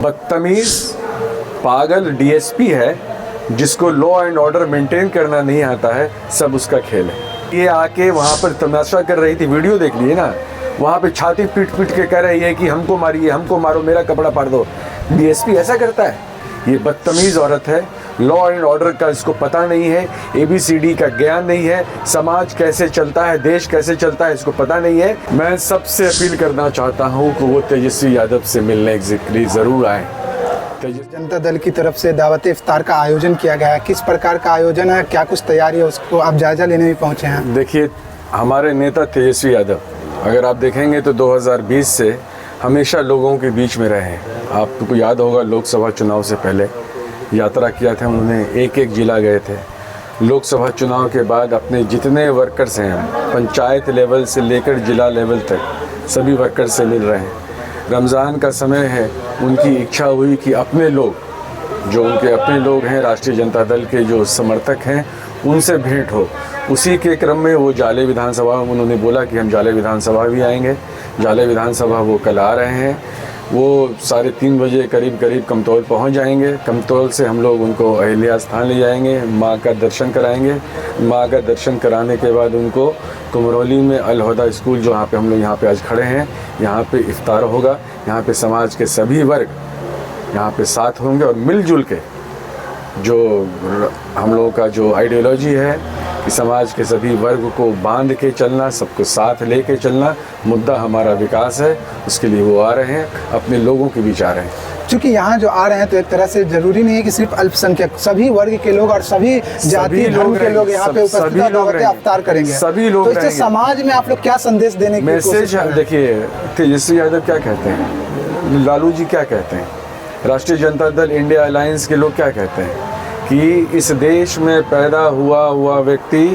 बदतमीज पागल डीएसपी है जिसको लॉ एंड ऑर्डर मेंटेन करना नहीं आता है, सब उसका खेल है। ये आके वहाँ पर तमाशा कर रही थी, वीडियो देख लिए ना, वहाँ पे छाती पीट पीट के कह रही है कि हमको मारिए, हमको मारो, मेरा कपड़ा फाड़ दो। डीएसपी ऐसा करता है? ये बदतमीज औरत है। लॉ एंड ऑर्डर का इसको पता नहीं है, एबीसीडी का ज्ञान नहीं है, समाज कैसे चलता है, देश कैसे चलता है इसको पता नहीं है। मैं सबसे अपील करना चाहता हूँ कि वो तेजस्वी यादव से मिलने के लिए ज़रूर आए। जनता दल की तरफ से दावत इफ्तार का आयोजन किया गया है, किस प्रकार का आयोजन है, क्या कुछ तैयारी है, उसको आप जायजा लेने भी पहुंचे हैं? देखिए, हमारे नेता तेजस्वी यादव अगर आप देखेंगे तो 2020 से हमेशा लोगों के बीच में रहे हैं। आपको याद होगा लोकसभा चुनाव से पहले यात्रा किया था उन्होंने, एक एक जिला गए थे। लोकसभा चुनाव के बाद अपने जितने वर्कर्स हैं, पंचायत लेवल से लेकर जिला लेवल तक सभी वर्कर्स से मिल रहे हैं। रमज़ान का समय है, उनकी इच्छा हुई कि अपने लोग, जो उनके अपने लोग हैं, राष्ट्रीय जनता दल के जो समर्थक हैं, उनसे भेंट हो। उसी के क्रम में वो जाले विधानसभा, उन्होंने बोला कि हम जाले विधानसभा भी आएंगे। जाले विधानसभा वो कल आ रहे हैं। वो 3:30 बजे करीब कमतौल पहुंच जाएंगे। कमतौल से हम लोग उनको अहिल्या स्थान ले जाएंगे, माँ का दर्शन कराएंगे। माँ का दर्शन कराने के बाद उनको कुमरौली में अलहुदा स्कूल, जो यहाँ पे हम लोग यहाँ पे आज खड़े हैं, यहाँ पे इफ्तार होगा। यहाँ पे समाज के सभी वर्ग यहाँ पे साथ होंगे और मिलजुल के जो हम लोगों का जो आइडियोलॉजी है कि समाज के सभी वर्ग को बांध के चलना, सबको साथ लेके चलना, मुद्दा हमारा विकास है, उसके लिए वो आ रहे हैं, अपने लोगों के बीच आ रहे हैं। क्योंकि यहाँ जो आ रहे हैं तो एक तरह से जरूरी नहीं है कि सिर्फ अल्पसंख्यक, सभी वर्ग के लोग और सभी जाति धर्म के लोग यहाँ पे उपस्थित इफ्तार करेंगे, सभी लोग। तो इससे समाज में आप लोग क्या संदेश देने की मैसेज? देखिए, तेजस्वी यादव क्या कहते हैं, लालू जी क्या कहते हैं, राष्ट्रीय जनता दल इंडिया अलायंस के लोग क्या कहते हैं कि इस देश में पैदा हुआ व्यक्ति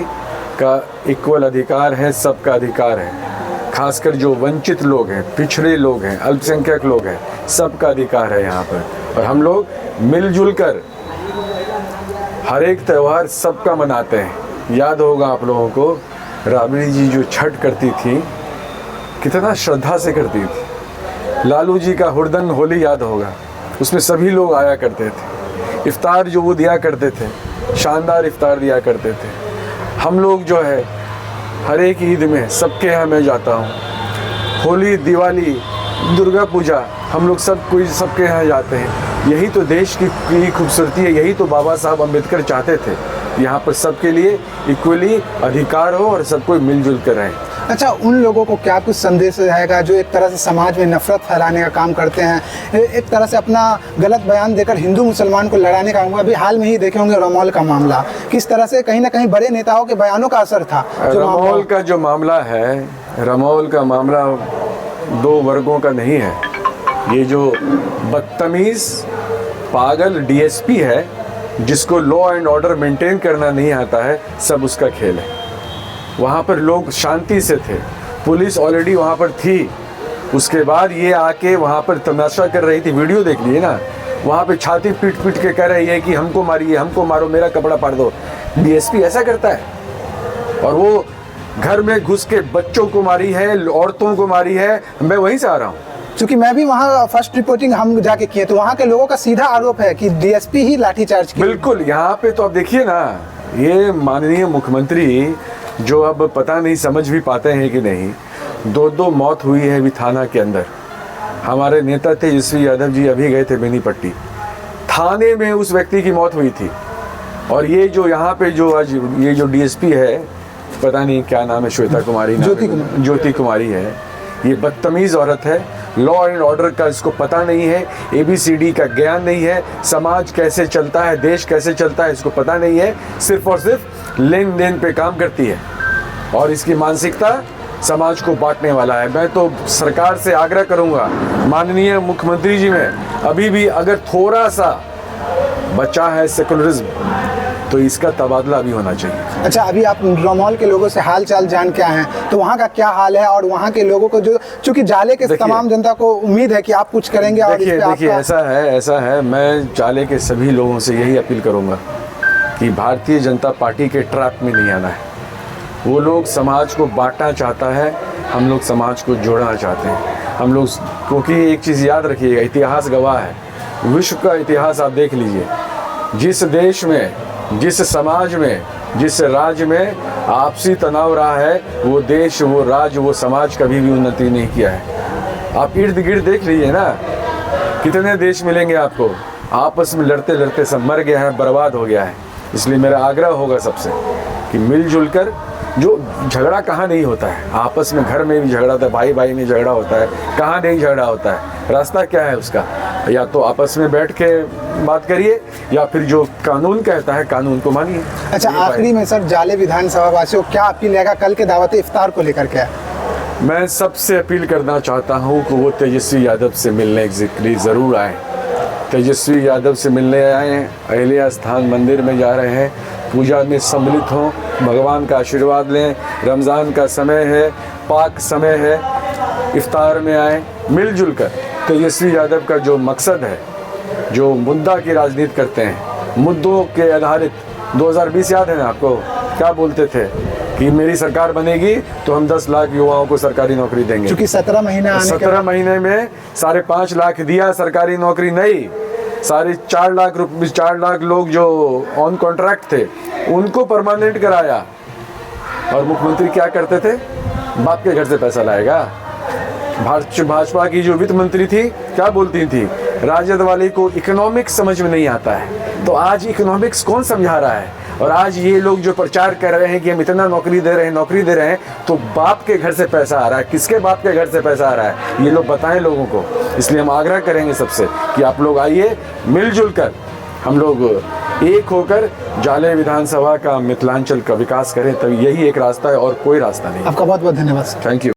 का इक्वल अधिकार है, सबका अधिकार है। खासकर जो वंचित लोग हैं, पिछड़े लोग हैं, अल्पसंख्यक लोग हैं, सबका अधिकार है यहाँ पर। और हम लोग मिलजुल कर हर एक त्यौहार सबका मनाते हैं। याद होगा आप लोगों को, राबड़ी जी जो छठ करती थी, कितना श्रद्धा से करती थी। लालू जी का हुरदंग होली याद होगा, उसमें सभी लोग आया करते थे। इफ्तार जो वो दिया करते थे, शानदार इफ्तार दिया करते थे। हम लोग जो है हर एक ईद में सबके यहाँ मैं जाता हूँ, होली, दिवाली, दुर्गा पूजा, हम लोग सब कोई सबके यहाँ जाते हैं। यही तो देश की खूबसूरती है, यही तो बाबा साहब अम्बेडकर चाहते थे, यहाँ पर सबके लिए इक्वली अधिकार हो और सब कोई मिलजुल कर रहें। अच्छा, उन लोगों को क्या कुछ संदेश रहेगा जो एक तरह से समाज में नफरत फैलाने का काम करते हैं, एक तरह से अपना गलत बयान देकर हिंदू मुसलमान को लड़ाने का? अभी हाल में ही देखे होंगे रमौल का मामला, किस तरह से कहीं ना कहीं बड़े नेताओं के बयानों का असर था। रमौल का जो मामला है, रमौल का मामला दो वर्गों का नहीं है। ये जो बदतमीज पागल डीएसपी है जिसको लॉ एंड ऑर्डर मेंटेन करना नहीं आता है, सब उसका खेल है। वहाँ पर लोग शांति से थे, पुलिस ऑलरेडी वहाँ पर थी, उसके बाद ये आके वहाँ पर तमाशा कर रही थी, वीडियो देख लिए ना, वहाँ पे छाती पीट पीट के कह रही है कि हमको मारिए, हमको मारो, मेरा कपड़ा फाड़ दो। डीएसपी ऐसा करता है? और वो घर में घुस के बच्चों को मारी है, औरतों को मारी है। मैं वहीं से आ रहा हूँ, क्योंकि मैं भी वहाँ फर्स्ट रिपोर्टिंग हम जाके किए, तो वहाँ के लोगों का सीधा आरोप है कि डीएसपी ही लाठीचार्ज किया। बिल्कुल। यहाँ पे तो आप देखिए ना, ये माननीय मुख्यमंत्री जो अब पता नहीं समझ भी पाते हैं कि नहीं, 2 मौत हुई है अभी थाना के अंदर। हमारे नेता तेजस्वी यादव जी अभी गए थे बेनीपट्टी, थाने में उस व्यक्ति की मौत हुई थी। और ये जो यहाँ पे जो आज ये जो डीएसपी है, पता नहीं क्या नाम है, श्वेता कुमारी, ज्योति कुमारी है, ये बदतमीज औरत है। लॉ एंड ऑर्डर का इसको पता नहीं है, एबीसीडी का ज्ञान नहीं है, समाज कैसे चलता है, देश कैसे चलता है इसको पता नहीं है। सिर्फ और सिर्फ लेन देन पे काम करती है और इसकी मानसिकता समाज को बांटने वाला है। मैं तो सरकार से आग्रह करूंगा, माननीय मुख्यमंत्री जी, में अभी भी अगर थोड़ा सा बचा है सेकुलरिज्म, तो इसका तबादला भी होना चाहिए। अच्छा, अभी आप रमौल के लोगों से हाल चाल जान के आए हैं, तो वहाँ का क्या हाल है और वहाँ के लोगों को जो, चूंकि जाले के तमाम जनता को उम्मीद है कि आप कुछ करेंगे। और देखिए ऐसा है, मैं जाले के सभी लोगों से यही अपील करूँगा कि भारतीय जनता पार्टी के ट्रैप में नहीं आना है। वो लोग समाज को बांटना चाहता है, हम लोग समाज को जोड़ना चाहते हैं। हम लोग, क्योंकि एक चीज़ याद रखिएगा, इतिहास गवाह है, विश्व का इतिहास आप देख लीजिए, जिस देश में, जिस समाज में, जिस राज्य में आपसी तनाव रहा है, वो देश, वो राज्य, वो समाज कभी भी उन्नति नहीं किया है। आप इर्द गिर्द देख लीजिए ना, कितने देश मिलेंगे आपको आपस में लड़ते लड़ते सब मर गया है, बर्बाद हो गया है। इसलिए मेरा आग्रह होगा सबसे कि मिलजुल कर, जो झगड़ा कहाँ नहीं होता है, आपस में घर में भी झगड़ा होता है, भाई भाई में झगड़ा होता है, कहाँ नहीं झगड़ा होता है, रास्ता क्या है उसका? या तो आपस में बैठ के बात करिए, या फिर जो कानून कहता है कानून को मानिए। अच्छा, आखिरी में सर, जाले विधानसभा वासियों को क्या अपील रहेगा कल के दावत इफ्तार को लेकर के? मैं सबसे अपील करना चाहता हूँ कि वो तेजस्वी यादव से मिलने के लिए ज़रूर आए। तेजस्वी यादव से मिलने आए, अहिल्या स्थान मंदिर में जा रहे हैं, पूजा में सम्मिलित हों, भगवान का आशीर्वाद लें। रमज़ान का समय है, पाक समय है, इफ्तार में आए, मिलजुल कर तेजस्वी यादव का जो मकसद है, जो मुद्दा की राजनीति करते हैं, मुद्दों के आधारित 2020 याद है ना आपको, क्या बोलते थे कि मेरी सरकार बनेगी तो हम 10 लाख युवाओं को सरकारी नौकरी देंगे। क्योंकि 17 महीने आने 17 महीने में 5.5 लाख दिया, सरकारी नौकरी नहीं। 4.5 लाख लोग जो ऑन कॉन्ट्रैक्ट थे उनको परमानेंट कराया। और मुख्यमंत्री क्या करते थे? बाप के घर से पैसा लाएगा। भाजपा की जो वित्त मंत्री थी क्या बोलती थी? राजद वाले को इकोनॉमिक्स समझ में नहीं आता है। तो आज इकोनॉमिक्स कौन समझा रहा है? और आज ये लोग जो प्रचार कर रहे हैं कि हम इतना नौकरी दे रहे हैं, तो बाप के घर से पैसा आ रहा है। किसके बाप के घर से पैसा आ रहा है? ये लोग बताएं लोगों को। इसलिए हम आग्रह करेंगे सबसे कि आप लोग आइए, मिलजुल कर हम लोग एक होकर जाले विधानसभा का, मिथिलांचल का विकास करें। तभी यही एक रास्ता है और कोई रास्ता नहीं। आपका बहुत बहुत धन्यवाद। Thank you.